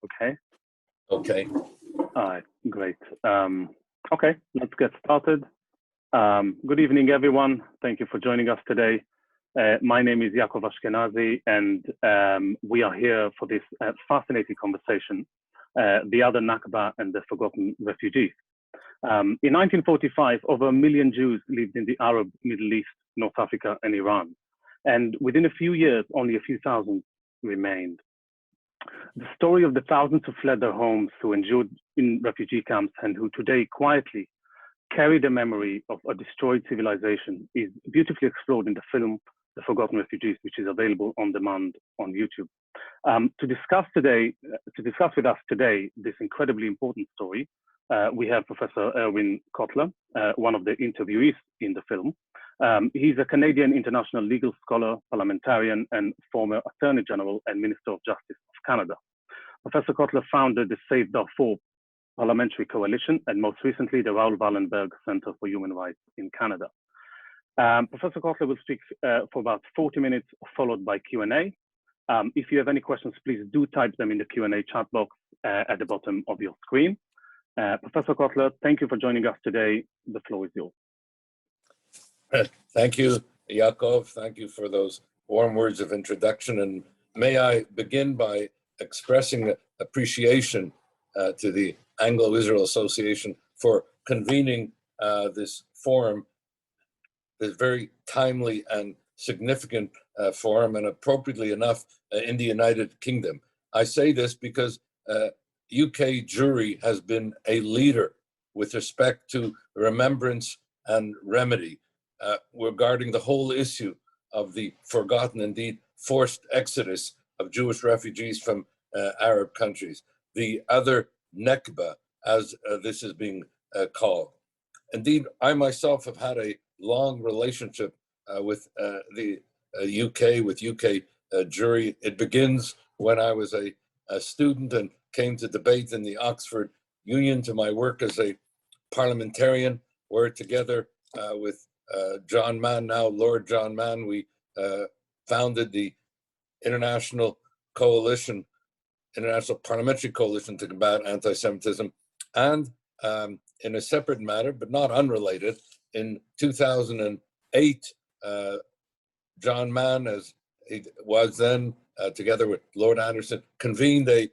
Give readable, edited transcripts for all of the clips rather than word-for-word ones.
Okay. Okay. All right, great. Okay, let's get started. Good evening, everyone. Thank you for joining us today. My name is Yaakov Ashkenazi, and we are here for this fascinating conversation, the other Nakba and the forgotten refugees. In 1945, over 1 million Jews lived in the Arab Middle East, North Africa, and Iran. And within a few years, only a few thousand remained. The story of the thousands who fled their homes, who endured in refugee camps, and who today quietly carry the memory of a destroyed civilization is beautifully explored in the film, The Forgotten Refugees, which is available on demand on YouTube. To discuss with us today this incredibly important story, we have Professor Irwin Cotler, one of the interviewees in the film. He's a Canadian international legal scholar, parliamentarian, and former Attorney General and Minister of Justice of Canada. Professor Kotler founded the Save Darfur Parliamentary Coalition and most recently the Raoul Wallenberg Center for Human Rights in Canada. Professor Kotler will speak for about 40 minutes, followed by Q&A. If you have any questions, please do type them in the Q&A chat box at the bottom of your screen. Professor Kotler, thank you for joining us today. The floor is yours. Thank you, Yaakov. Thank you for those warm words of introduction. And may I begin by expressing appreciation to the Anglo-Israel Association for convening this forum, this very timely and significant forum, and appropriately enough in the United Kingdom. I say this because UK Jewry has been a leader with respect to remembrance and remedy regarding the whole issue of the forgotten, indeed forced exodus of Jewish refugees from Arab countries, the other Nakba, as this is being called. Indeed, I myself have had a long relationship with the UK, with UK Jewry. It begins when I was a student and came to debate in the Oxford Union, to my work as a parliamentarian, where together with John Mann, now Lord John Mann, we founded the International Parliamentary Coalition to Combat Anti-Semitism. And in a separate matter, but not unrelated, in 2008, John Mann, as he was then, together with Lord Anderson, convened a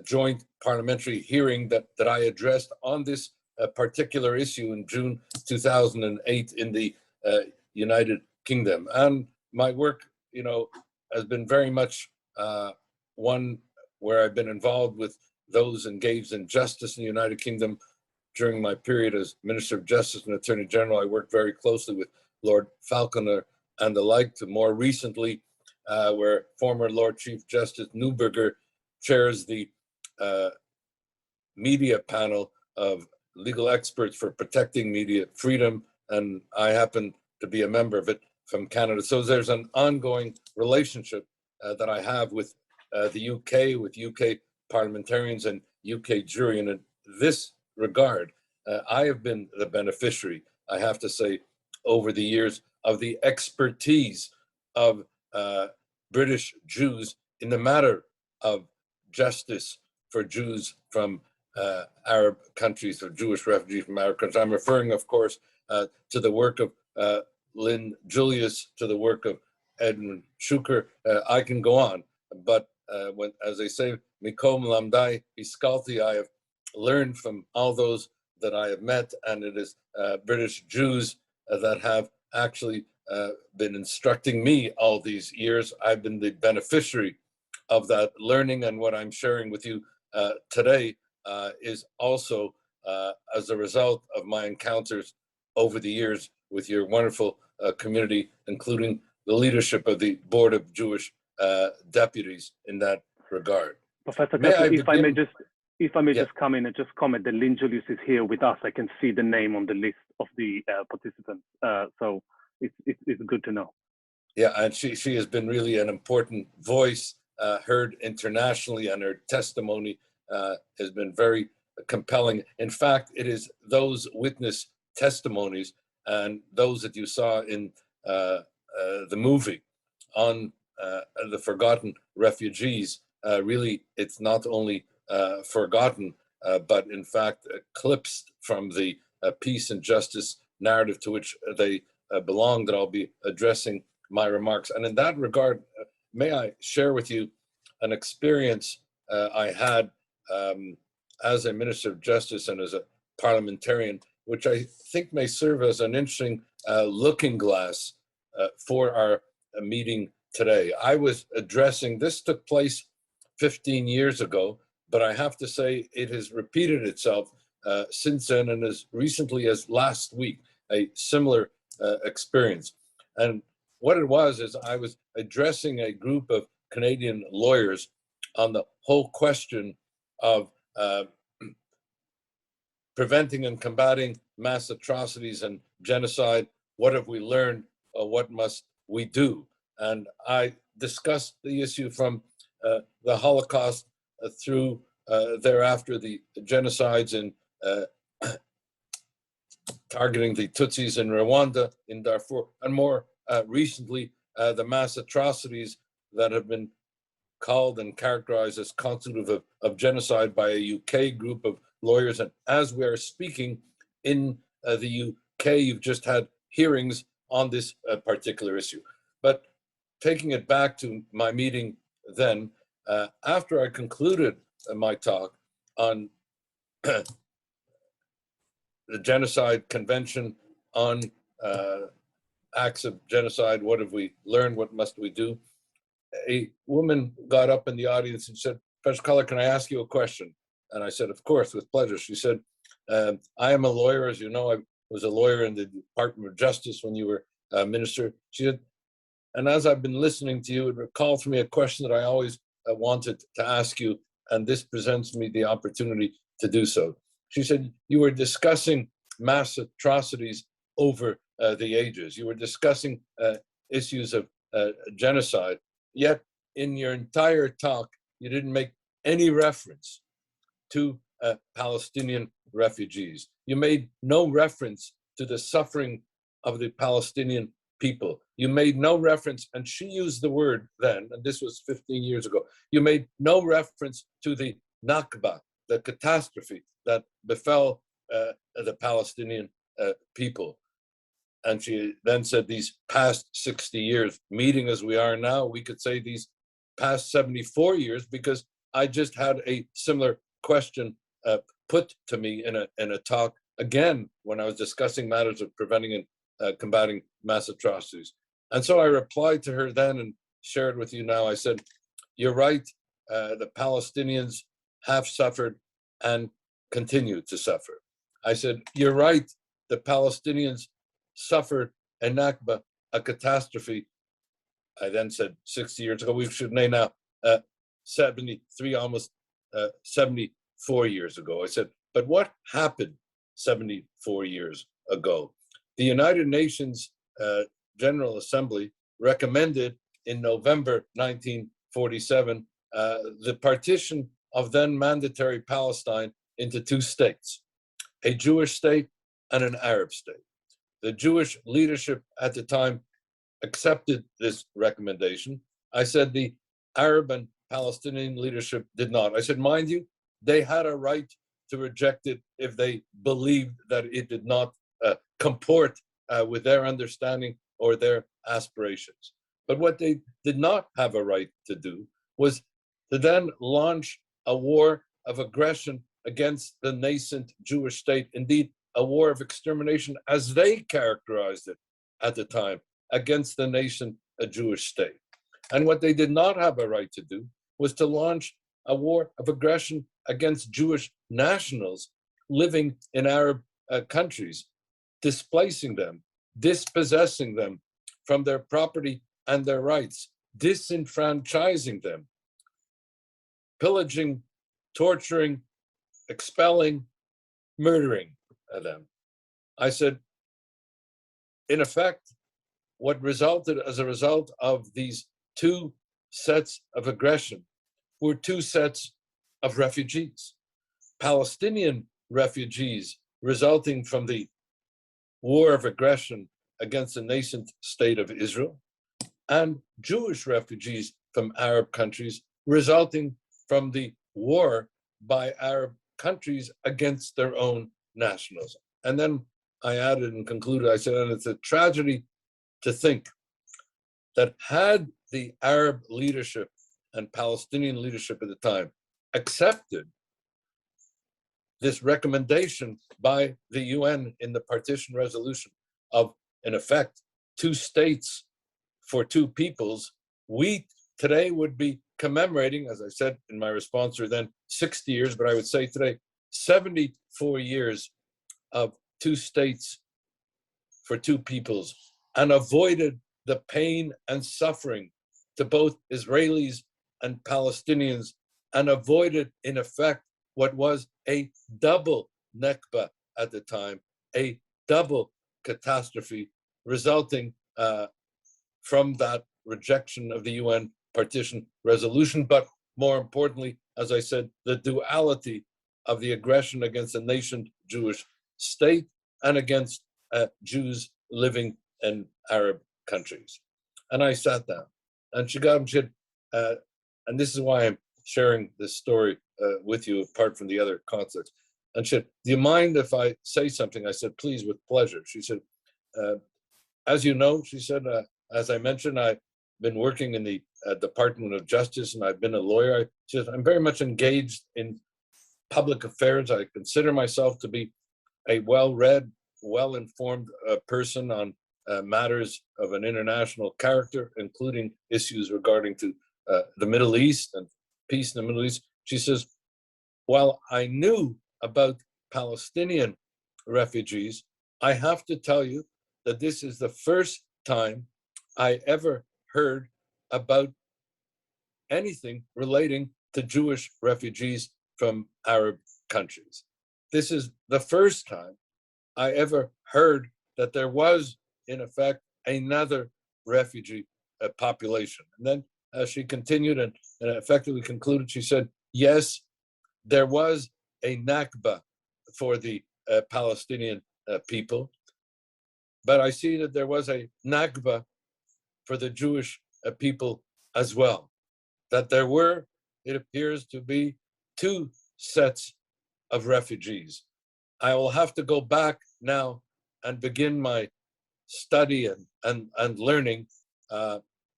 joint parliamentary hearing that I addressed on this particular issue in June 2008 in the United Kingdom. And my work, has been very much one where I've been involved with those engaged in justice in the United Kingdom. During my period as Minister of Justice and Attorney General, I worked very closely with Lord Falconer and the like, to more recently, where former Lord Chief Justice Neuberger chairs the media panel of legal experts for protecting media freedom, and I happen to be a member of it from Canada. So there's an ongoing relationship that I have with the UK, with UK parliamentarians and UK Jewry. And in this regard, I have been the beneficiary, I have to say, over the years, of the expertise of British Jews in the matter of justice for Jews from Arab countries, or Jewish refugees from Arab countries. I'm referring, of course, to the work of Lynn Julius, to the work of Edwin Schuker. I can go on, but as they say, Mikom Lamdai Iskalti, I have learned from all those that I have met, and it is British Jews that have actually been instructing me all these years. I've been the beneficiary of that learning, and what I'm sharing with you today is also as a result of my encounters over the years with your wonderful community, including the leadership of the Board of Jewish Deputies in that regard. Professor Kotler, if I may just come in and just comment that Lynn Julius is here with us. I can see the name on the list of the participants, so it's good to know. Yeah, and she has been really an important voice, heard internationally, and her testimony has been very compelling. In fact, it is those witness testimonies and those that you saw in the movie on the forgotten refugees. Really, it's not only forgotten, but in fact eclipsed from the peace and justice narrative to which they belong, that I'll be addressing my remarks. And in that regard, may I share with you an experience I had as a Minister of Justice and as a parliamentarian, which I think may serve as an interesting looking glass for our meeting today. I was addressing, this took place 15 years ago, but I have to say it has repeated itself since then, and as recently as last week, a similar experience. And what it was is I was addressing a group of Canadian lawyers on the whole question of preventing and combating mass atrocities and genocide. What have we learned? What must we do? And I discussed the issue from the Holocaust through thereafter the genocides in targeting the Tutsis in Rwanda, in Darfur, and more recently, the mass atrocities that have been called and characterized as constitutive of genocide by a UK group of lawyers. And as we are speaking in the UK, you've just had hearings on this particular issue. But taking it back to my meeting then, after I concluded my talk on the Genocide Convention on acts of genocide, what have we learned, what must we do? A woman got up in the audience and said, Professor Cotler, can I ask you a question? And I said, of course, with pleasure. She said, I am a lawyer. As you know, I was a lawyer in the Department of Justice when you were minister. She said, and as I've been listening to you, it recalled for me a question that I always wanted to ask you, and this presents me the opportunity to do so. She said, you were discussing mass atrocities over the ages. You were discussing issues of genocide, yet in your entire talk, you didn't make any reference to Palestinian refugees. You made no reference to the suffering of the Palestinian people. You made no reference, and she used the word then, and this was 15 years ago, you made no reference to the Nakba, the catastrophe that befell the Palestinian people. And she then said, these past 60 years, meeting as we are now, we could say these past 74 years, because I just had a similar question put to me in a talk, again, when I was discussing matters of preventing and combating mass atrocities. And so I replied to her then and shared with you now. I said, you're right, the Palestinians have suffered and continue to suffer. I said, you're right, the Palestinians suffered a Nakba, a catastrophe. I then said 60 years ago, we should name now 73, almost 74 years ago. I said, but what happened 74 years ago? The United Nations General Assembly recommended in November 1947 the partition of then mandatory Palestine into two states, a Jewish state and an Arab state. The Jewish leadership at the time accepted this recommendation. I said the Arab and Palestinian leadership did not. I said, mind you, they had a right to reject it if they believed that it did not comport with their understanding or their aspirations. But what they did not have a right to do was to then launch a war of aggression against the nascent Jewish state, indeed, a war of extermination, as they characterized it at the time, against the nascent Jewish state. And what they did not have a right to do was to launch a war of aggression against Jewish nationals living in Arab countries, displacing them, dispossessing them from their property and their rights, disenfranchising them, pillaging, torturing, expelling, murdering them. I said, in effect, what resulted as a result of these two sets of aggression were two sets of refugees. Palestinian refugees resulting from the war of aggression against the nascent state of Israel, and Jewish refugees from Arab countries resulting from the war by Arab countries against their own nationalism. And then I added and concluded, I said, and it's a tragedy to think that had the Arab leadership and Palestinian leadership at the time accepted this recommendation by the UN in the partition resolution of, in effect, 2 states for 2 peoples, we today would be commemorating, as I said in my response, or then 60 years, but I would say today, 74 years of 2 states for 2 peoples, and avoided the pain and suffering to both Israelis and Palestinians, and avoided, in effect, what was a double Nakba at the time, a double catastrophe resulting from that rejection of the UN partition resolution, but more importantly, as I said, the duality of the aggression against a nation Jewish state and against Jews living in Arab countries. And I sat down, and she got him, and this is why I'm sharing this story with you, apart from the other context. And she said, do you mind if I say something? I said, please, with pleasure. She said, as you know, she said, as I mentioned, I've been working in the Department of Justice, and I've been a lawyer. She said, I'm very much engaged in public affairs. I consider myself to be a well-read, well-informed person on matters of an international character, including issues regarding to the Middle East and peace in the Middle East. She says, while I knew about Palestinian refugees, I have to tell you that this is the first time I ever heard about anything relating to Jewish refugees from Arab countries. This is the first time I ever heard that there was, in effect, another refugee population. And then she continued and effectively concluded, she said, yes, there was a Nakba for the Palestinian people, but I see that there was a Nakba for the Jewish people as well. That there were, it appears to be, 2 sets of refugees. I will have to go back now and begin my study and learning,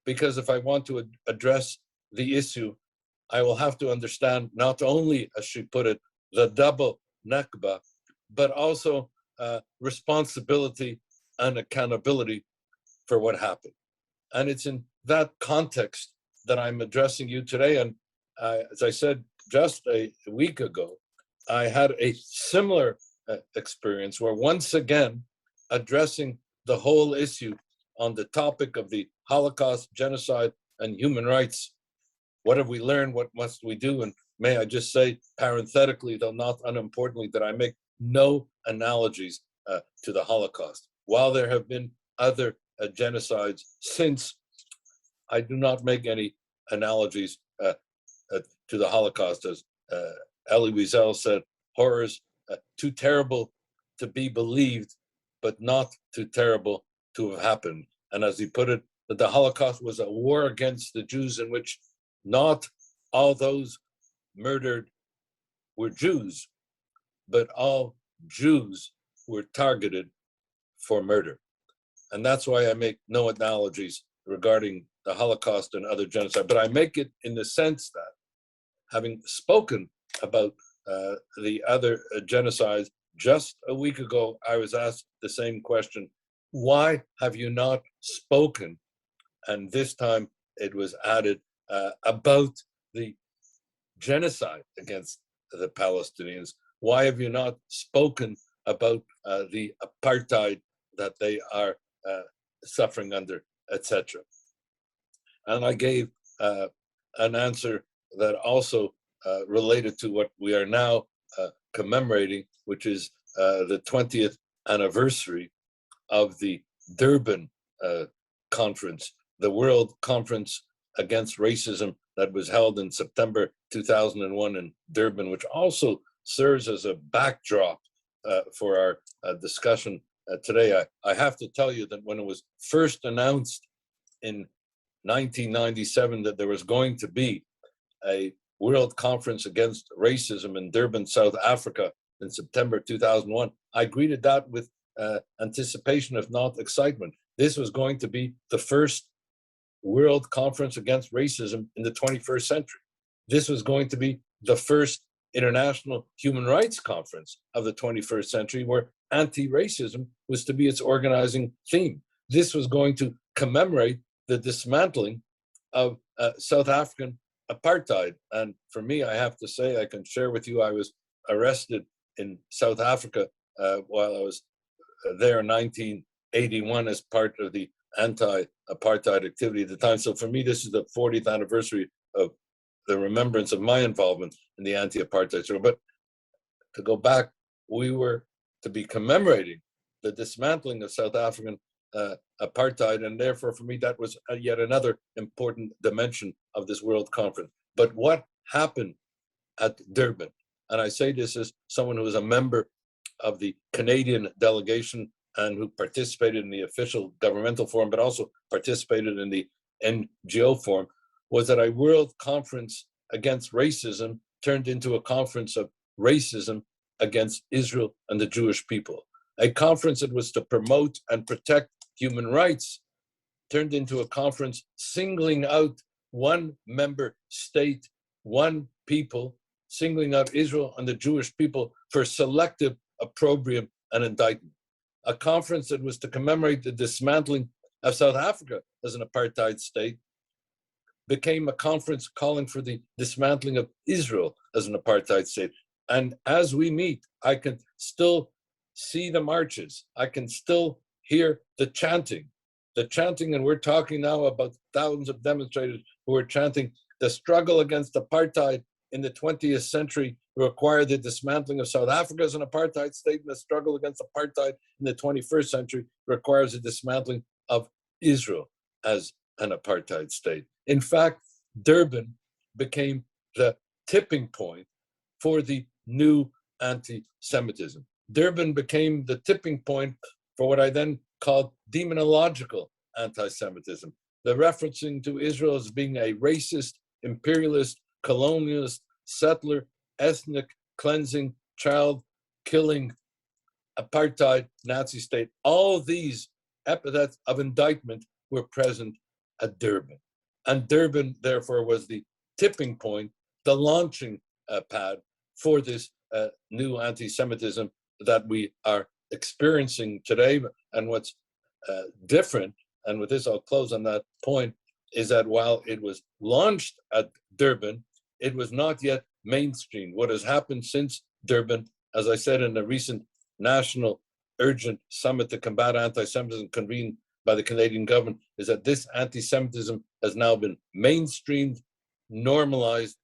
because if I want to address the issue, I will have to understand not only, as she put it, the double Nakba, but also responsibility and accountability for what happened. And it's in that context that I'm addressing you today. And as I said just a week ago, I had a similar experience where, once again, addressing the whole issue on the topic of the Holocaust, genocide, and human rights. What have we learned? What must we do? And may I just say, parenthetically, though not unimportantly, that I make no analogies to the Holocaust. While there have been other genocides since, I do not make any analogies to the Holocaust. As Elie Wiesel said, horrors too terrible to be believed, but not too terrible to have happened. And as he put it, that the Holocaust was a war against the Jews in which not all those murdered were Jews, but all Jews were targeted for murder. And that's why I make no analogies regarding the Holocaust and other genocide, but I make it in the sense that, having spoken about the other genocides, just a week ago, I was asked the same question: why have you not spoken? And this time it was added about the genocide against the Palestinians. Why have you not spoken about the apartheid that they are suffering under, etc.? And I gave an answer that also related to what we are now commemorating, which is the 20th anniversary of the Durban Conference, the World Conference Against Racism that was held in September 2001 in Durban, which also serves as a backdrop for our discussion today. I have to tell you that when it was first announced in 1997 that there was going to be a World Conference Against Racism in Durban, South Africa in September 2001, I greeted that with anticipation, if not excitement. This was going to be the first World Conference Against Racism in the 21st century. This was going to be the first International Human Rights Conference of the 21st century, where anti-racism was to be its organizing theme. This was going to commemorate the dismantling of South African apartheid. And for me, I have to say, I can share with you, I was arrested in South Africa while I was there in 1981 as part of the anti-apartheid activity at the time. So for me, this is the 40th anniversary of the remembrance of my involvement in the anti-apartheid struggle. But to go back, we were to be commemorating the dismantling of South African apartheid, and therefore for me that was yet another important dimension of this World Conference. But what happened at Durban, and I say this as someone who was a member of the Canadian delegation and who participated in the official governmental forum, but also participated in the NGO forum, was that a World Conference Against Racism turned into a conference of racism against Israel and the Jewish people. A conference that was to promote and protect human rights turned into a conference singling out one member state, one people, singling out Israel and the Jewish people for selective opprobrium and indictment. A conference that was to commemorate the dismantling of South Africa as an apartheid state became a conference calling for the dismantling of Israel as an apartheid state. And as we meet, I can still see the marches. I can still hear the chanting, and we're talking now about thousands of demonstrators who are chanting, the struggle against apartheid in the 20th century required the dismantling of South Africa as an apartheid state, and the struggle against apartheid in the 21st century requires the dismantling of Israel as an apartheid state. In fact, Durban became the tipping point for the new anti-Semitism. Durban became the tipping point for what I then called demonological anti-Semitism, the referencing to Israel as being a racist, imperialist, colonialist, settler, ethnic cleansing, child-killing, apartheid Nazi state. All these epithets of indictment were present at Durban. And Durban, therefore, was the tipping point, the launching pad for this new anti-Semitism that we are experiencing today. And what's different, and with this I'll close on that point, is that while it was launched at Durban, it was not yet mainstream. What has happened since Durban, as I said in a recent national urgent summit to combat anti-Semitism convened by the Canadian government, is that this anti-Semitism has now been mainstreamed, normalized,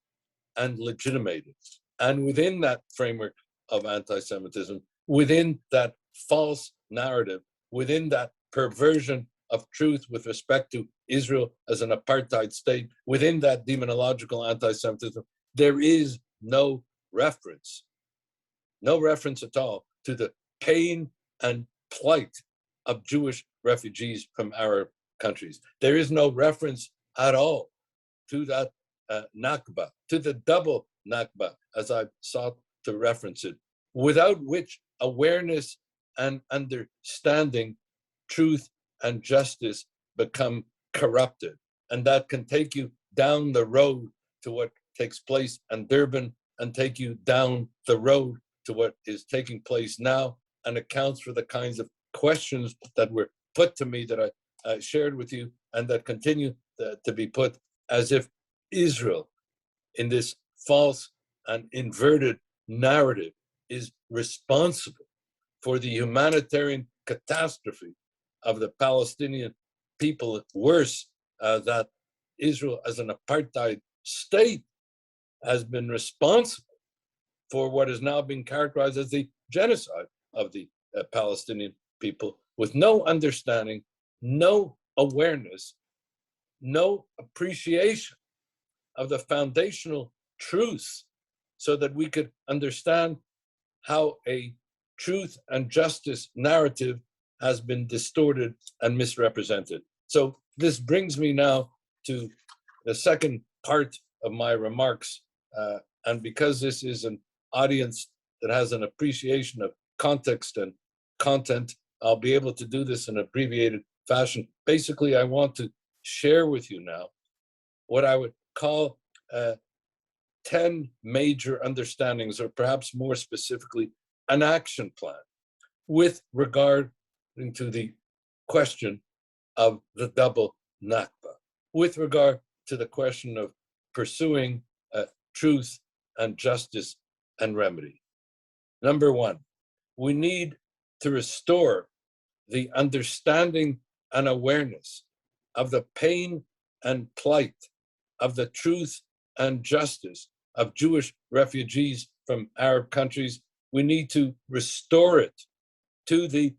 and legitimated. And within that framework of anti-Semitism, within that false narrative, within that perversion of truth with respect to Israel as an apartheid state, within that demonological anti-Semitism, there is no reference at all to the pain and plight of Jewish refugees from Arab countries. There is no reference at all to that Nakba, to the double Nakba, as I've sought to reference it, without which awareness and understanding, truth and justice become corrupted. And that can take you down the road to what takes place in Durban and take you down the road to what is taking place now, and accounts for the kinds of questions that were put to me that I shared with you and that continue to be put, as if Israel, in this false and inverted narrative, is responsible for the humanitarian catastrophe of the Palestinian people. Worse, that Israel as an apartheid state has been responsible for what is now being characterized as the genocide of the Palestinian people, with no understanding, no awareness, no appreciation of the foundational truths, so that we could understand how a truth and justice narrative has been distorted and misrepresented. So this brings me now to the second part of my remarks And because this is an audience that has an appreciation of context and content, I'll be able to do this in an abbreviated fashion. Basically, I want to share with you now what I would call 10 major understandings, or perhaps more specifically, an action plan with regard to the question of the double Nakba, with regard to the question of pursuing truth and justice and remedy. Number one, we need to restore the understanding and awareness of the pain and plight, of the truth and justice of Jewish refugees from Arab countries. We need to restore it to the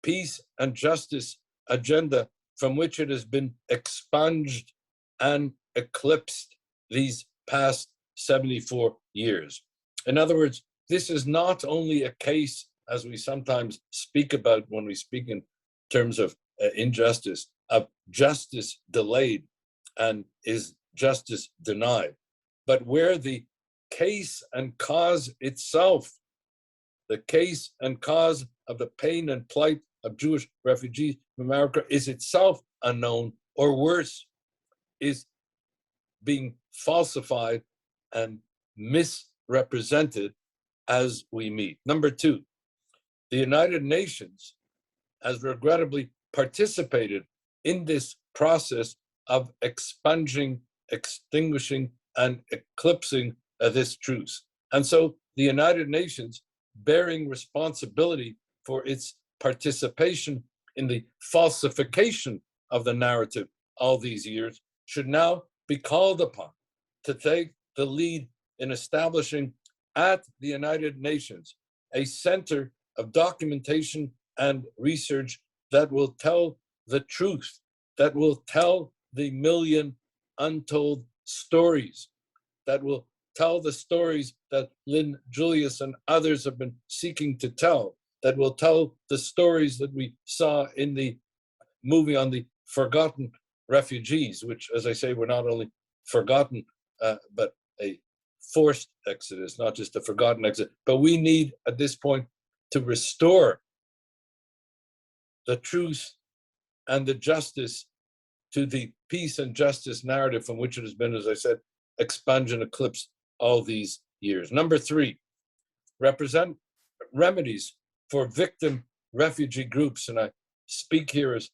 peace and justice agenda from which it has been expunged and eclipsed these past 74 years. In other words, this is not only a case, as we sometimes speak about when we speak in terms of injustice, of justice delayed and is justice denied, but where the case and cause itself, the case and cause of the pain and plight of Jewish refugees from America is itself unknown, or worse, is being falsified and misrepresented as we meet. Number two, the United Nations has regrettably participated in this process of expunging, extinguishing, and eclipsing this truth. And so the United Nations, bearing responsibility for its participation in the falsification of the narrative all these years, should now be called upon to take the lead in establishing at the United Nations a center of documentation and research that will tell the truth, that will tell the million untold stories, that will tell the stories that Lynn Julius and others have been seeking to tell, that will tell the stories that we saw in the movie on the forgotten refugees, which, as I say, were not only forgotten, but a forced exodus, not just a forgotten exit. But we need, at this point, to restore the truth and the justice to the peace and justice narrative from which it has been, as I said, expunged and eclipsed all these years. Number three, represent remedies for victim refugee groups. And I speak here as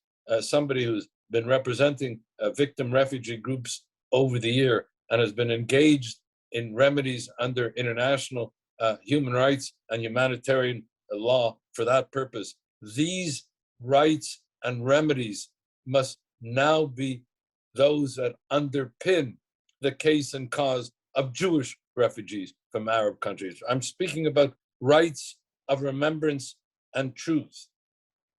somebody who's been representing victim refugee groups over the year and has been engaged in remedies under international human rights and humanitarian law for that purpose. These rights and remedies must now be those that underpin the case and cause of Jewish refugees from Arab countries. I'm speaking about rights of remembrance and truth,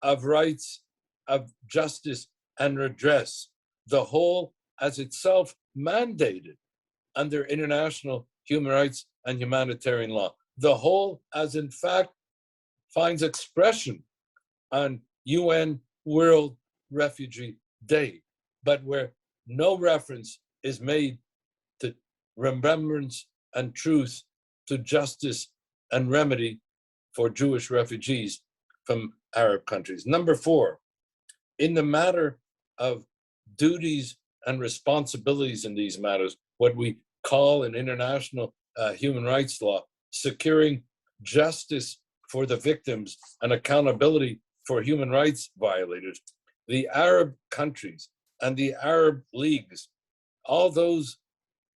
of rights of justice and redress, the whole as itself mandated under international human rights and humanitarian law, the whole as in fact finds expression on UN World Refugee Day, but where no reference is made to remembrance and truth, to justice and remedy for Jewish refugees from Arab countries. Number four, in the matter of duties and responsibilities in these matters, what we call in international human rights law, securing justice for the victims and accountability for human rights violators, the Arab countries and the Arab leagues, all those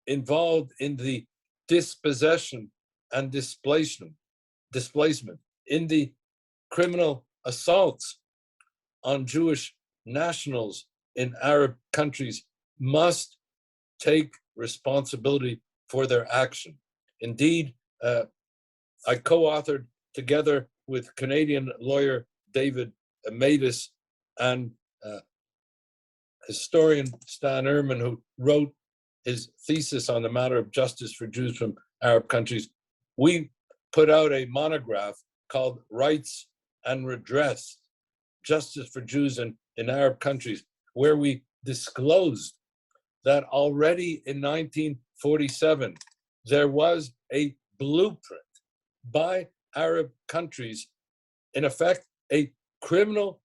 involved in the dispossession and displacement, in the criminal assaults on Jewish nationals in Arab countries, must take responsibility for their action. Indeed, I co-authored together with Canadian lawyer David Matus and historian Stan Ehrman, who wrote his thesis on the matter of justice for Jews from Arab countries. We put out a monograph called Rights and Redress, Justice for Jews in Arab countries, where we disclosed that already in 1947, there was a blueprint by Arab countries, in effect, a criminal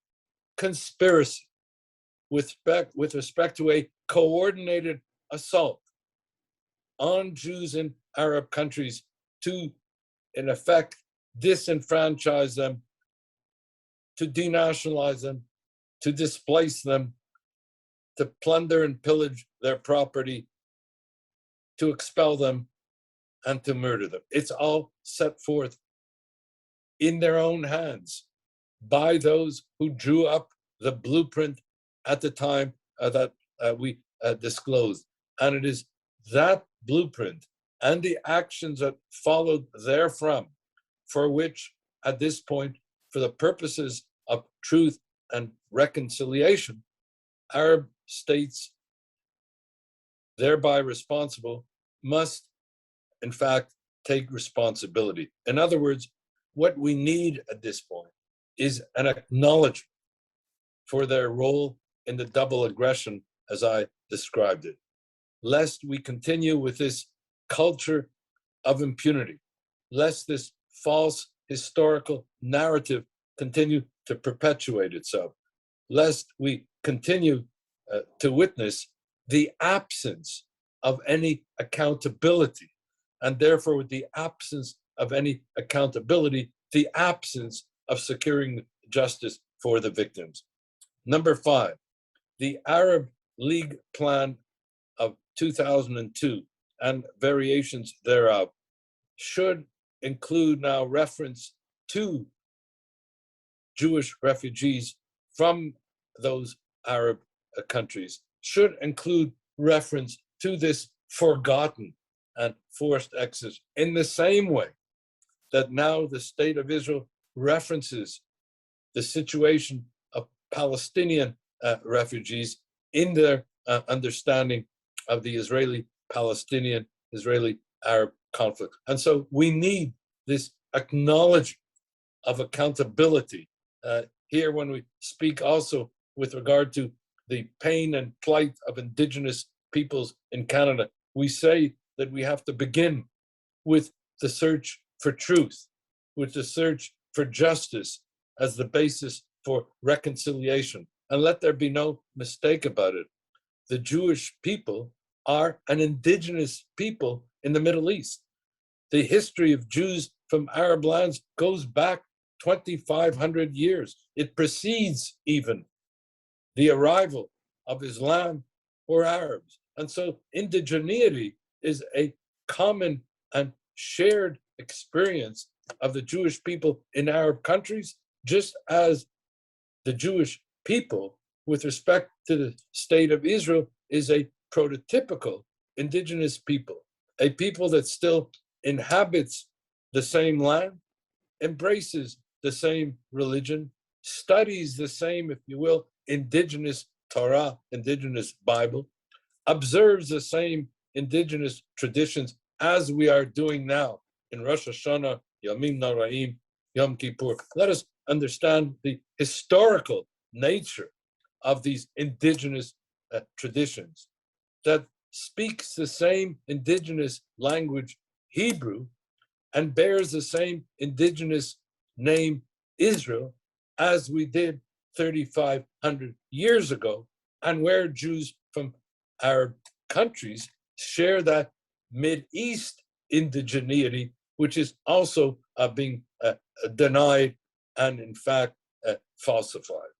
conspiracy with respect to a coordinated assault on Jews in Arab countries to, in effect, disenfranchise them, to denationalize them, to displace them, to plunder and pillage their property, to expel them, and to murder them. It's all set forth in their own hands by those who drew up the blueprint at the time that we disclosed. And it is that blueprint and the actions that followed therefrom for which, at this point, for the purposes of truth and reconciliation, Arab states, thereby responsible, must, in fact, take responsibility. In other words, what we need at this point is an acknowledgement for their role in the double aggression as I described it, lest we continue with this culture of impunity, lest this false historical narrative continue to perpetuate itself, lest we continue to witness the absence of any accountability, and therefore with the absence of any accountability, the absence of securing justice for the victims. Number 5, the Arab League Plan of 2002 and variations thereof should include now reference to Jewish refugees from those Arab countries, should include reference to this forgotten and forced exodus in the same way that now the state of Israel references the situation of Palestinian refugees in their understanding of the Israeli-Palestinian, Israeli-Arab conflict. And so we need this acknowledgement of accountability here when we speak also with regard to the pain and plight of Indigenous peoples in Canada. We say that we have to begin with the search for truth, with the search for justice as the basis for reconciliation. And let there be no mistake about it. The Jewish people are an indigenous people in the Middle East. The history of Jews from Arab lands goes back 2,500 years. It precedes even the arrival of Islam or Arabs. And so indigeneity is a common and shared experience of the Jewish people in Arab countries, just as the Jewish people, with respect to the state of Israel, is a prototypical indigenous people, a people that still inhabits the same land, embraces the same religion, studies the same, if you will, indigenous Torah, indigenous Bible, observes the same indigenous traditions as we are doing now in Rosh Hashanah, Yamim Noraim, Yom Kippur. Let us understand the historical nature of these indigenous traditions that speaks the same indigenous language, Hebrew, and bears the same indigenous name, Israel, as we did 3,500 years ago, and where Jews from Arab countries share that Mid-East indigeneity, which is also being denied and, in fact, falsified.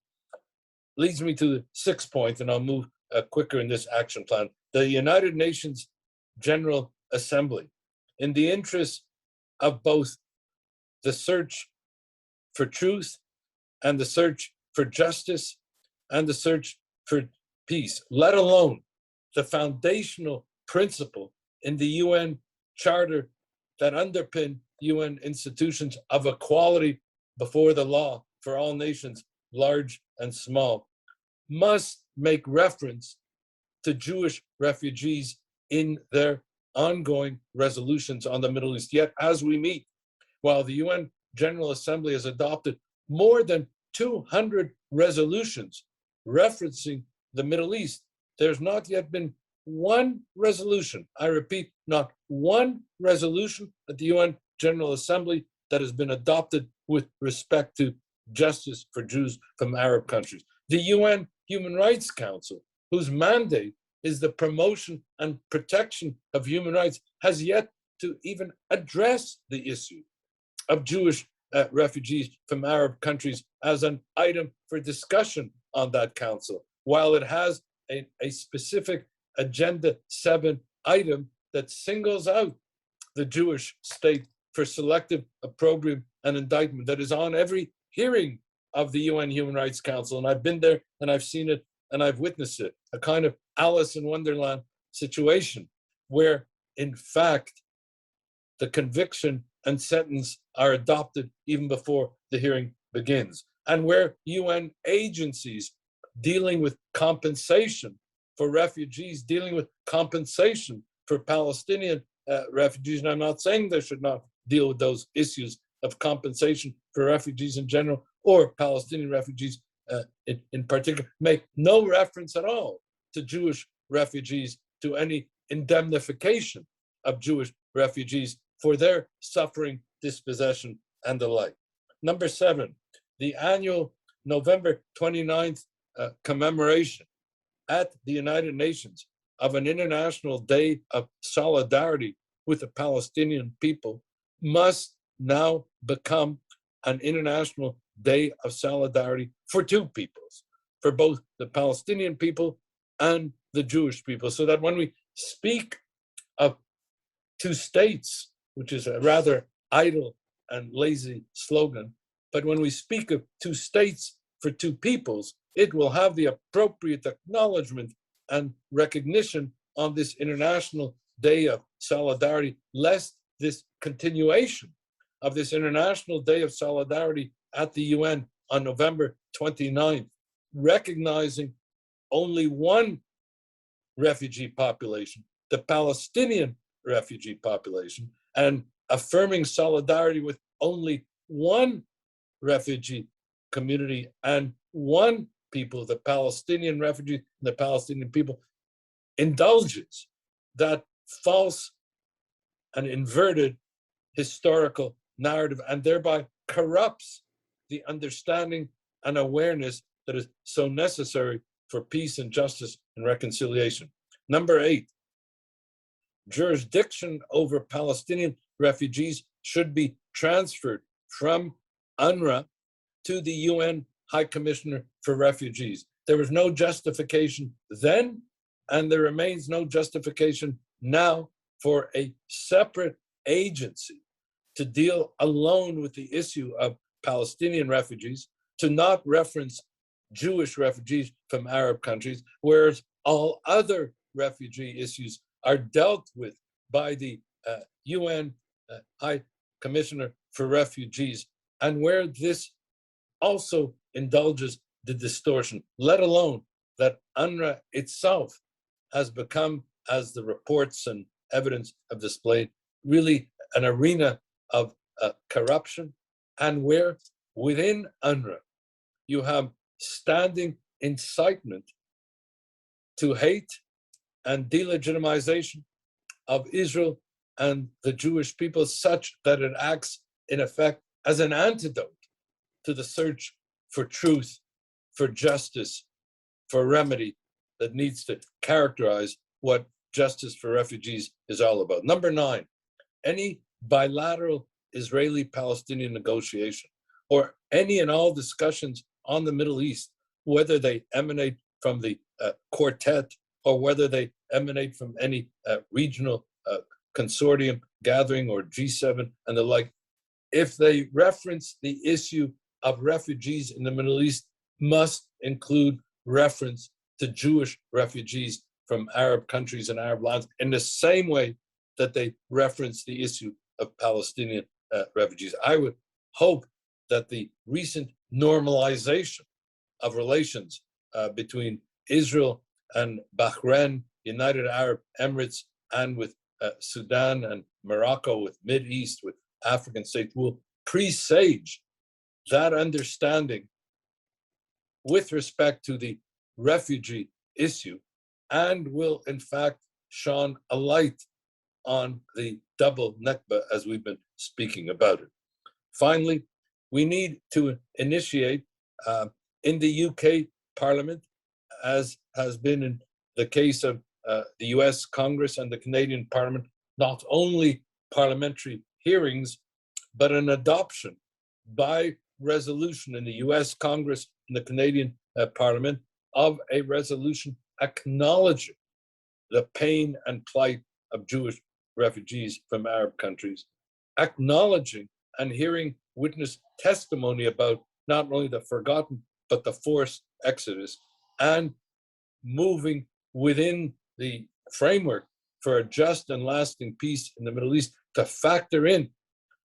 Leads me to the 6th point, and I'll move quicker in this action plan. The United Nations General Assembly, in the interest of both the search for truth and the search for justice and the search for peace, let alone the foundational principle in the UN Charter that underpin UN institutions of equality before the law for all nations, large and small, must make reference to Jewish refugees in their ongoing resolutions on the Middle East. Yet, as we meet, while the UN General Assembly has adopted more than 200 resolutions referencing the Middle East, there's not yet been one resolution, I repeat, not one resolution at the UN General Assembly that has been adopted with respect to justice for Jews from Arab countries. The UN Human Rights Council, whose mandate is the promotion and protection of human rights, has yet to even address the issue of Jewish refugees from Arab countries as an item for discussion on that council, while it has a specific Agenda 7 item that singles out the Jewish state for selective opprobrium and indictment, that is on every hearing of the UN Human Rights Council. And I've been there and I've seen it and I've witnessed it, a kind of Alice in Wonderland situation where, in fact, the conviction and sentence are adopted even before the hearing begins, and where UN agencies dealing with compensation for refugees, dealing with compensation for Palestinian refugees, and I'm not saying they should not deal with those issues of compensation for refugees in general or Palestinian refugees in particular, make no reference at all to Jewish refugees, to any indemnification of Jewish refugees for their suffering, dispossession, and the like. Number 7, the annual November 29th commemoration at the United Nations of an International Day of Solidarity with the Palestinian people must now become an International Day of Solidarity for two peoples, for both the Palestinian people and the Jewish people, so that when we speak of two states, which is a rather idle and lazy slogan, but when we speak of two states for two peoples, it will have the appropriate acknowledgement and recognition on this International Day of Solidarity, lest this continuation of this International Day of Solidarity at the UN on November 29th, recognizing only one refugee population, the Palestinian refugee population, and affirming solidarity with only one refugee community and one people, the Palestinian refugees and the Palestinian people, indulges that false and inverted historical narrative and thereby corrupts the understanding and awareness that is so necessary for peace and justice and reconciliation. Number 8, jurisdiction over Palestinian refugees should be transferred from UNRWA to the UN High Commissioner for Refugees. There was no justification then, and there remains no justification now for a separate agency to deal alone with the issue of Palestinian refugees, to not reference Jewish refugees from Arab countries, whereas all other refugee issues are dealt with by the UN High Commissioner for Refugees, and where this also indulges the distortion, let alone that UNRWA itself has become, as the reports and evidence have displayed, really an arena of corruption, and where within UNRWA you have standing incitement to hate and delegitimization of Israel and the Jewish people, such that it acts in effect as an antidote to the search for truth, for justice, for remedy that needs to characterize what justice for refugees is all about. Number 9, any bilateral Israeli-Palestinian negotiation or any and all discussions on the Middle East, whether they emanate from the quartet or whether they emanate from any regional consortium gathering or G7 and the like, if they reference the issue of refugees in the Middle East, must include reference to Jewish refugees from Arab countries and Arab lands in the same way that they reference the issue of Palestinian refugees. I would hope that the recent normalization of relations between Israel and Bahrain, United Arab Emirates, and with Sudan and Morocco, with Mideast, with African states, will presage that understanding with respect to the refugee issue, and will in fact shine a light on the double Nakba as we've been speaking about it. Finally, we need to initiate in the UK Parliament, as has been in the case of the US Congress and the Canadian Parliament, not only parliamentary hearings, but an adoption by resolution in the US Congress and the Canadian Parliament of a resolution acknowledging the pain and plight of Jewish refugees from Arab countries, acknowledging and hearing witness testimony about not only the forgotten, but the forced exodus, and moving within the framework for a just and lasting peace in the Middle East to factor in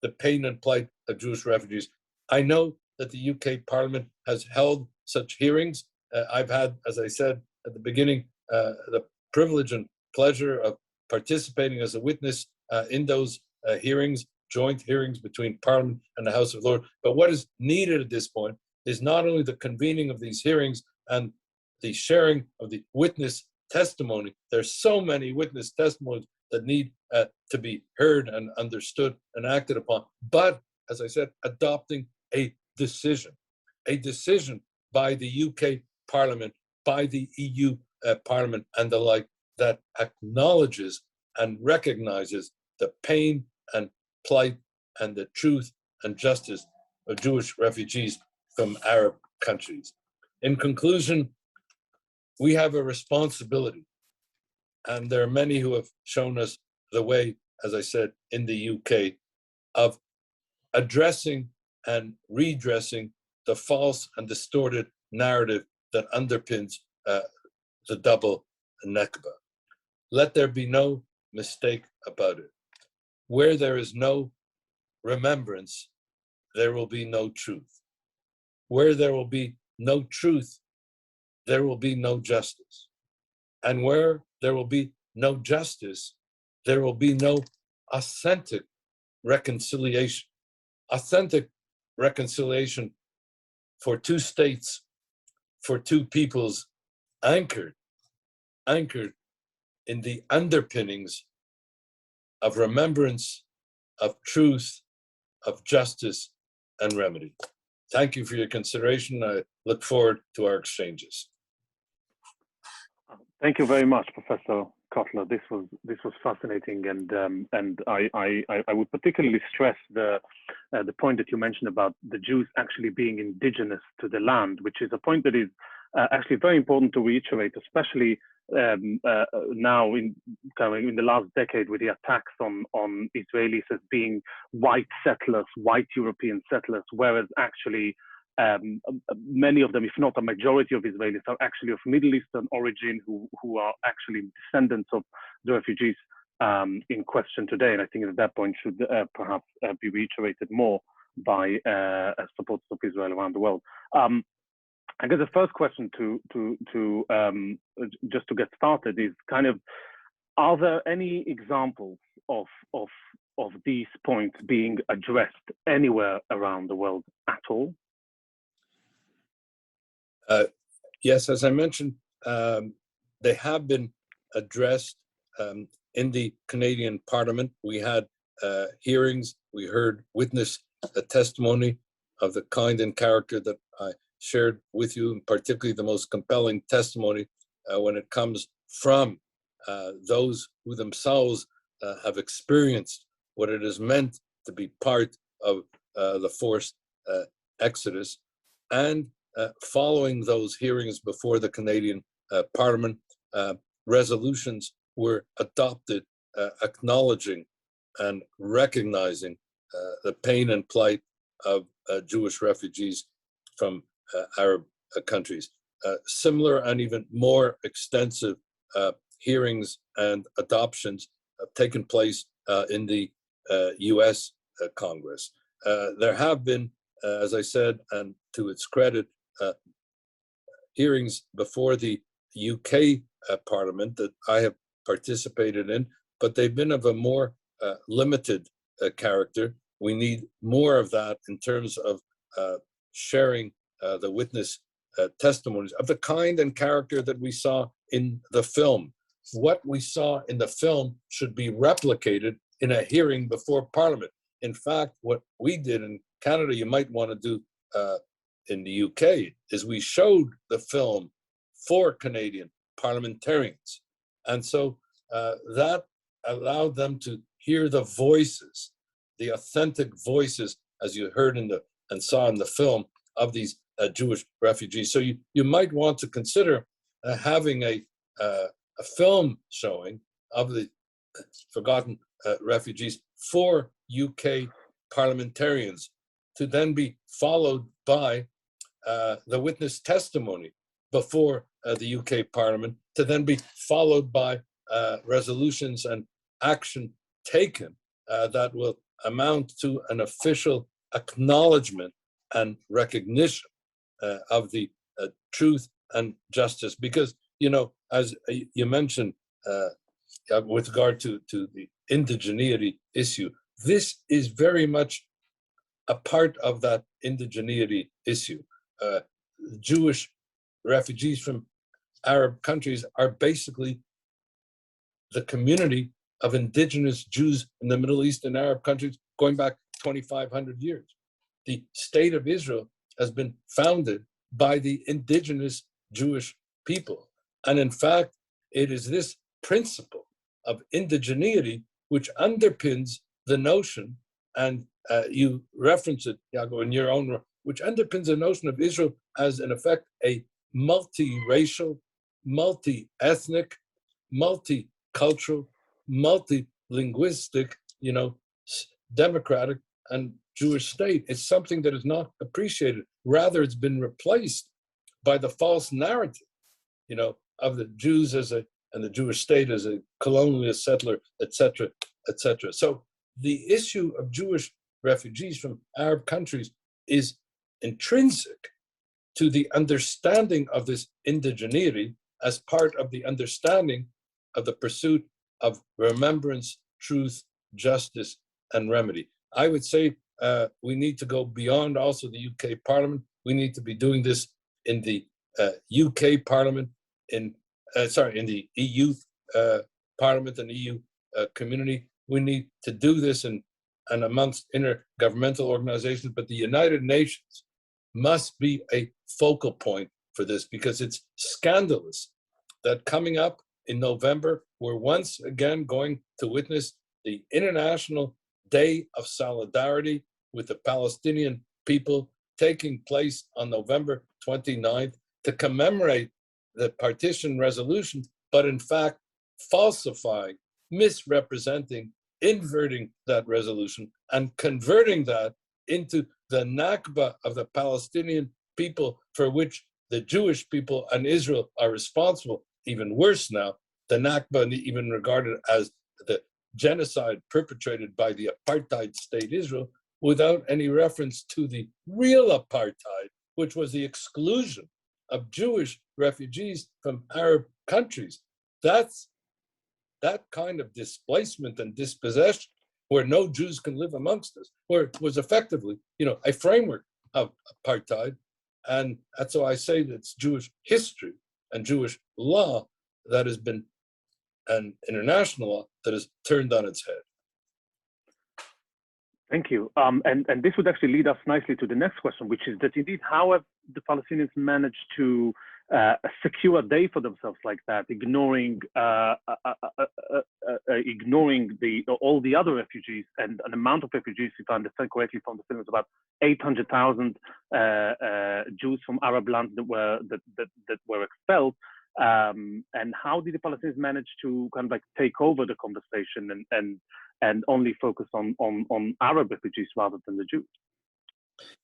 the pain and plight of Jewish refugees. I know that the UK Parliament has held such hearings. I've had, as I said at the beginning, the privilege and pleasure of participating as a witness in those hearings, joint hearings between Parliament and the House of Lords. But what is needed at this point is not only the convening of these hearings and the sharing of the witness testimony. There's so many witness testimonies that need to be heard and understood and acted upon. But, as I said, adopting a decision by the UK Parliament, by the EU Parliament and the like, that acknowledges and recognizes the pain and plight and the truth and justice of Jewish refugees from Arab countries. In conclusion, we have a responsibility, and there are many who have shown us the way, as I said, in the UK, of addressing and redressing the false and distorted narrative that underpins the double Nakba. Let there be no mistake about it. Where there is no remembrance, there will be no truth. Where there will be no truth, there will be no justice. And where there will be no justice, there will be no authentic reconciliation. Authentic reconciliation for two states, for two peoples, anchored in the underpinnings of remembrance, of truth, of justice, and remedy. Thank you for your consideration. I look forward to our exchanges. Thank you very much, Professor Kotler. This was fascinating, and I would particularly stress the point that you mentioned about the Jews actually being indigenous to the land, which is a point that is actually very important to reiterate, especially now in the last decade with the attacks on Israelis as being white settlers, white European settlers, whereas actually many of them, if not a majority of Israelis, are actually of Middle Eastern origin who are actually descendants of the refugees in question today. And I think at that point should perhaps be reiterated more by supporters of Israel around the world. I guess the first question to just to get started is kind of, are there any examples of these points being addressed anywhere around the world at all? Yes, as I mentioned, they have been addressed in the Canadian Parliament. We had hearings, we heard witness testimony of the kind and character that I shared with you, and particularly the most compelling testimony when it comes from those who themselves have experienced what it has meant to be part of the forced exodus. And following those hearings before the Canadian Parliament, resolutions were adopted acknowledging and recognizing the pain and plight of Jewish refugees from Arab countries. Similar and even more extensive hearings and adoptions have taken place in the US Congress. There have been, as I said, and to its credit, hearings before the UK Parliament that I have participated in, but they've been of a more limited character. We need more of that in terms of sharing the witness testimonies of the kind and character that we saw in the film. What we saw in the film should be replicated in a hearing before Parliament. In fact, what we did in Canada, you might want to do in the UK, is we showed the film for Canadian parliamentarians. And so that allowed them to hear the voices, the authentic voices, as you heard in the and saw in the film, of these Jewish refugees. So you might want to consider having a film showing of the forgotten refugees for UK parliamentarians, to then be followed by the witness testimony before the UK Parliament, to then be followed by resolutions and action taken that will amount to an official acknowledgement and recognition of the truth and justice. Because, you know, as you mentioned, with regard to the indigeneity issue, this is very much a part of that indigeneity issue. Jewish refugees from Arab countries are basically the community of indigenous Jews in the Middle East and Arab countries going back 2,500 years. The state of Israel has been founded by the indigenous Jewish people. And in fact, it is this principle of indigeneity which underpins the notion, and you reference it, Yago, in your own, which underpins the notion of Israel as, in effect, a multiracial, multi-ethnic, multicultural, multilinguistic, you know, democratic and Jewish state. It's something that is not appreciated. Rather, it's been replaced by the false narrative, you know, of the Jews as a, and the Jewish state as a colonialist settler, etc., etc. So the issue of Jewish refugees from Arab countries is intrinsic to the understanding of this indigeneity as part of the understanding of the pursuit of remembrance, truth, justice, and remedy. I would say we need to go beyond also the UK Parliament. We need to be doing this in the UK Parliament, in the EU Parliament and EU community. We need to do this and amongst intergovernmental organizations, but the United Nations must be a focal point for this, because it's scandalous that coming up in November, we're once again going to witness the International Day of Solidarity with the Palestinian people taking place on November 29th to commemorate the partition resolution, but in fact falsifying, misrepresenting, inverting that resolution and converting that into the Nakba of the Palestinian people, for which the Jewish people and Israel are responsible. Even worse now, the Nakba, even regarded as the genocide perpetrated by the apartheid state Israel, without any reference to the real apartheid, which was the exclusion of Jewish refugees from Arab countries. That's that kind of displacement and dispossession, where no Jews can live amongst us, where it was effectively, you know, a framework of apartheid. And that's why I say that it's Jewish history and Jewish law that has been, and international law that has turned on its head. Thank you. And this would actually lead us nicely to the next question, which is that indeed, how have the Palestinians managed to secure a day for themselves like that, ignoring all the other refugees, and an amount of refugees, if I understand correctly from the film, is about 800,000 Jews from Arab lands that were expelled. And how did the Palestinians manage to kind of like take over the conversation and only focus on Arab refugees rather than the Jews?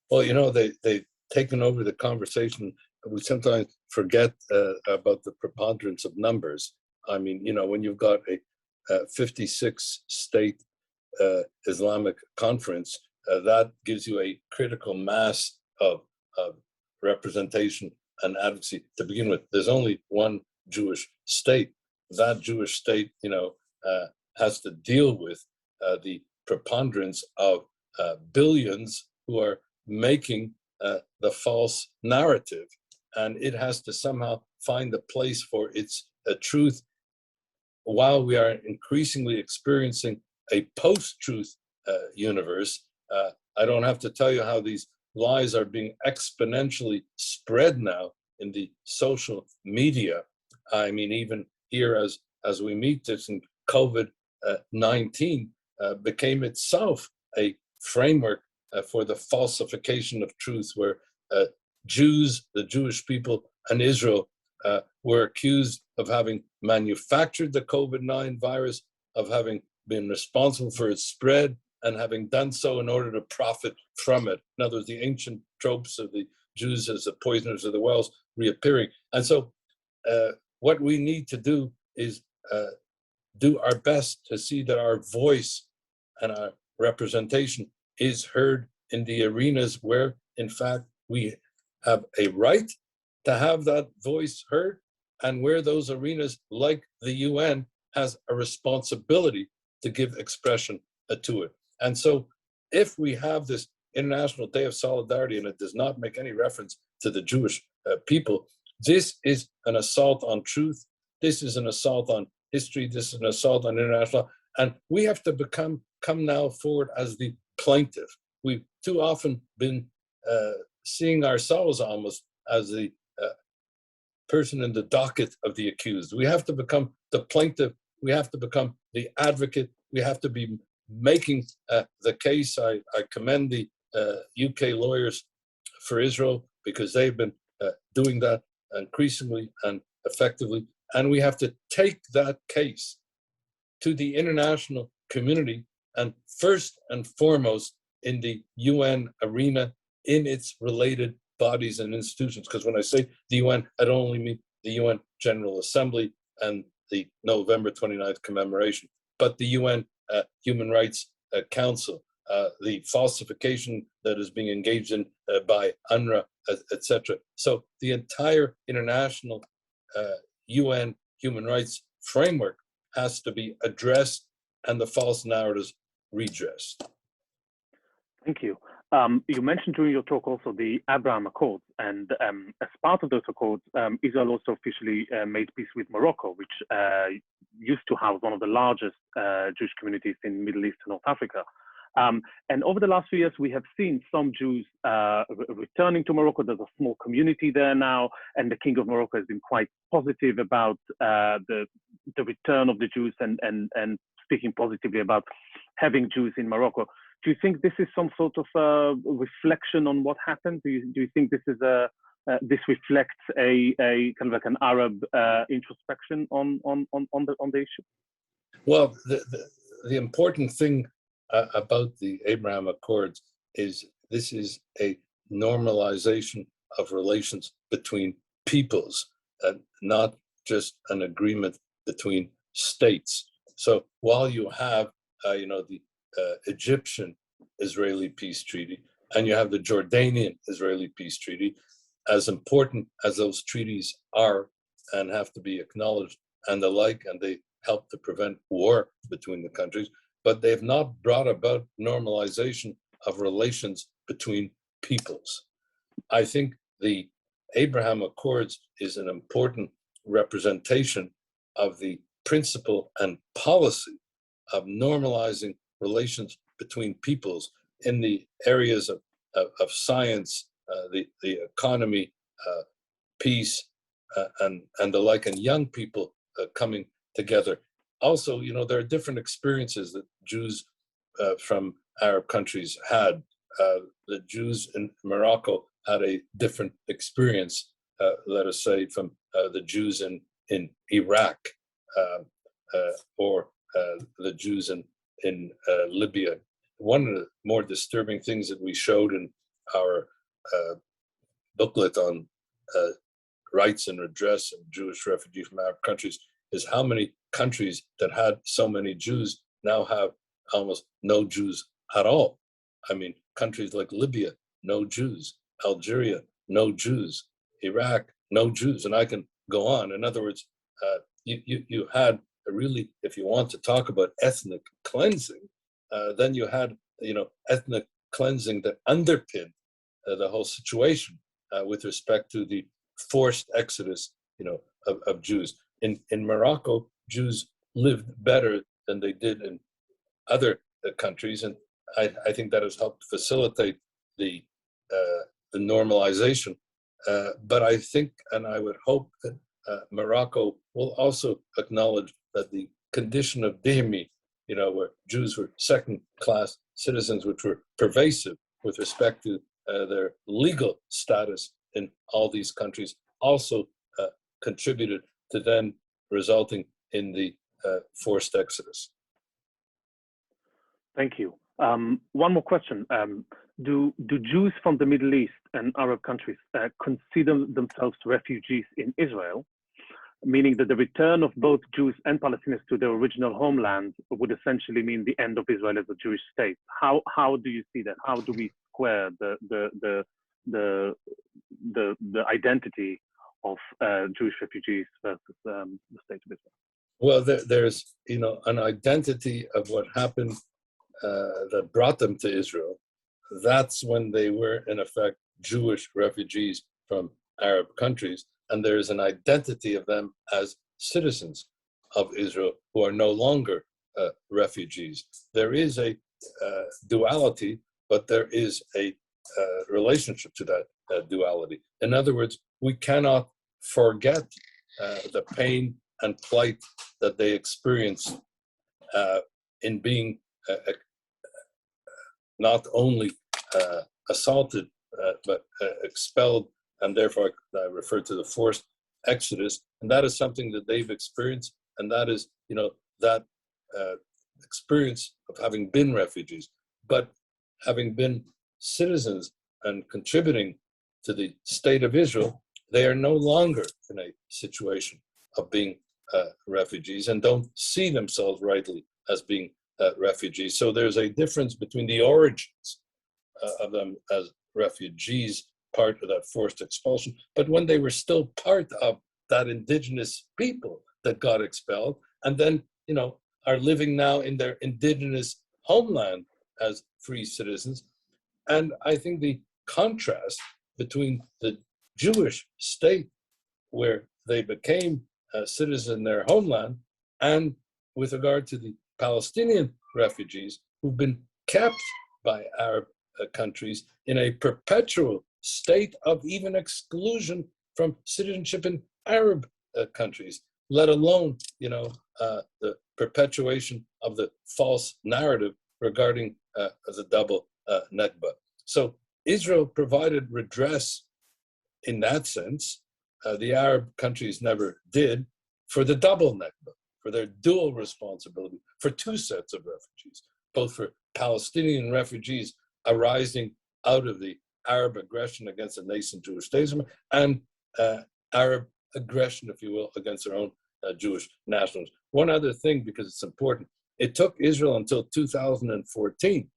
Well, you know, they've taken over the conversation. We sometimes forget about the preponderance of numbers. I mean, you know, when you've got a 56 state Islamic conference, that gives you a critical mass of representation and advocacy to begin with. There's only one Jewish state. That Jewish state, you know, has to deal with the preponderance of billions who are making the false narrative. and it has to somehow find a place for its truth, while we are increasingly experiencing a post-truth universe. I don't have to tell you how these lies are being exponentially spread now in the social media. I mean, even here as we meet this, in COVID-19 became itself a framework for the falsification of truth, where Jews, the Jewish people, and Israel were accused of having manufactured the COVID-19 virus, of having been responsible for its spread, and having done so in order to profit from it. In other words, the ancient tropes of the Jews as the poisoners of the wells reappearing. And so what we need to do is do our best to see that our voice and our representation is heard in the arenas where, in fact, we have a right to have that voice heard, and where those arenas, like the UN, has a responsibility to give expression to it. And so if we have this International Day of Solidarity, and it does not make any reference to the Jewish people, this is an assault on truth. This is an assault on history. This is an assault on international law. And we have to come now forward as the plaintiff. We've too often been seeing ourselves almost as the person in the docket of the accused. We have to become the plaintiff. We have to become the advocate. We have to be making the case. I commend the UK lawyers for Israel, because they've been doing that increasingly and effectively. And we have to take that case to the international community, and first and foremost in the UN arena, in its related bodies and institutions. Because when I say the UN, I don't only mean the UN General Assembly and the November 29th commemoration, but the UN Human Rights Council, the falsification that is being engaged in by UNRWA, etc. So the entire international UN human rights framework has to be addressed, and the false narratives redressed. Thank you. You mentioned during your talk also the Abraham Accords, and as part of those accords, Israel also officially made peace with Morocco, which used to house one of the largest Jewish communities in Middle East and North Africa. And over the last few years, we have seen some Jews returning to Morocco. There's a small community there now, and the King of Morocco has been quite positive about the return of the Jews and speaking positively about having Jews in Morocco. Do you think this is some sort of reflection on what happened? Do you think this is this reflects a kind of like an Arab introspection on the issue? Well, the important thing about the Abraham Accords is this is a normalization of relations between peoples, not just an agreement between states. So while you have, the Egyptian-Israeli peace treaty, and you have the Jordanian-Israeli peace treaty, as important as those treaties are and have to be acknowledged and the like, and they help to prevent war between the countries, but they've not brought about normalization of relations between peoples. I think the Abraham Accords is an important representation of the principle and policy of normalizing relations between peoples in the areas of science, the economy, peace, and the like, and young people coming together. Also, there are different experiences that Jews from Arab countries had. The Jews in Morocco had a different experience, let us say, from the Jews in Iraq, or the Jews in Libya. One of the more disturbing things that we showed in our booklet on rights and redress of Jewish refugees from Arab countries is how many countries that had so many Jews now have almost no Jews at all. I mean, countries like Libya, no Jews; Algeria, no Jews; Iraq, no Jews, and I can go on. In other words, you had really, if you want to talk about ethnic cleansing, then you had ethnic cleansing that underpinned the whole situation with respect to the forced exodus, of Jews. In Morocco, Jews lived better than they did in other countries, and I think that has helped facilitate the normalization. But I think, and I would hope that Morocco will also acknowledge that the condition of dhimmi, where Jews were second-class citizens, which were pervasive with respect to their legal status in all these countries, also contributed to then resulting in the forced exodus. Thank you. One more question. Do Jews from the Middle East and Arab countries consider themselves refugees in Israel, meaning that the return of both Jews and Palestinians to their original homeland would essentially mean the end of Israel as a Jewish state? How do you see that? How do we square the identity of Jewish refugees versus the state of Israel? Well, there's an identity of what happened that brought them to Israel. That's when they were in effect Jewish refugees from Arab countries, and there's an identity of them as citizens of Israel who are no longer refugees. There is a duality, but there is a relationship to that duality. In other words, we cannot forget the pain and plight that they experienced in being not only assaulted, but expelled, and therefore I refer to the forced exodus. And that is something that they've experienced, and that is, that experience of having been refugees, but having been citizens and contributing to the state of Israel, they are no longer in a situation of being refugees and don't see themselves rightly as being refugees. So there's a difference between the origins of them as refugees, part of that forced expulsion, but when they were still part of that indigenous people that got expelled, and then, are living now in their indigenous homeland as free citizens. And I think the contrast between the Jewish state, where they became citizens in their homeland, and with regard to the Palestinian refugees who've been kept by Arab countries in a perpetual state of even exclusion from citizenship in Arab countries, let alone, the perpetuation of the false narrative regarding the double Nakba. So Israel provided redress in that sense. The Arab countries never did, for the double Nakba, for their dual responsibility, for two sets of refugees, both for Palestinian refugees arising out of the Arab aggression against the nascent Jewish state, and Arab aggression, if you will, against their own Jewish nationals. One other thing, because it's important, it took Israel until 2014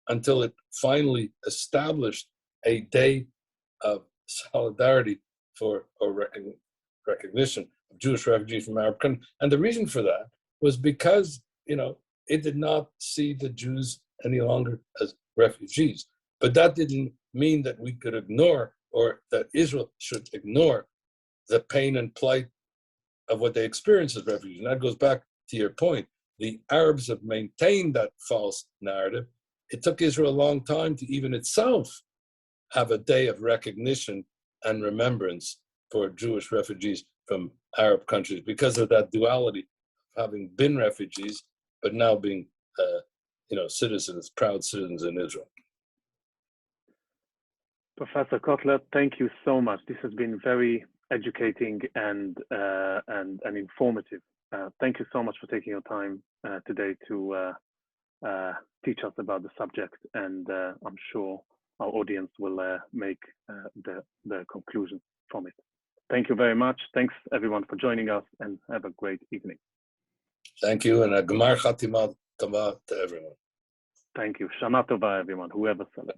until it finally established a day of solidarity for recognition of Jewish refugees from Arab countries. And the reason for that was because, it did not see the Jews any longer as refugees. But that didn't mean that we could ignore, or that Israel should ignore, the pain and plight of what they experience as refugees. And that goes back to your point. The Arabs have maintained that false narrative. It took Israel a long time to even itself have a day of recognition and remembrance for Jewish refugees from Arab countries because of that duality of having been refugees, but now being, citizens, proud citizens in Israel. Professor Kotler, thank you so much. This has been very educating and informative. Thank you so much for taking your time today to teach us about the subject, and I'm sure our audience will make the conclusion from it. Thank you very much. Thanks everyone for joining us, and have a great evening. Thank you, and a Gemar Chatima Tova to everyone. Thank you. Shana Tova, everyone, whoever said it.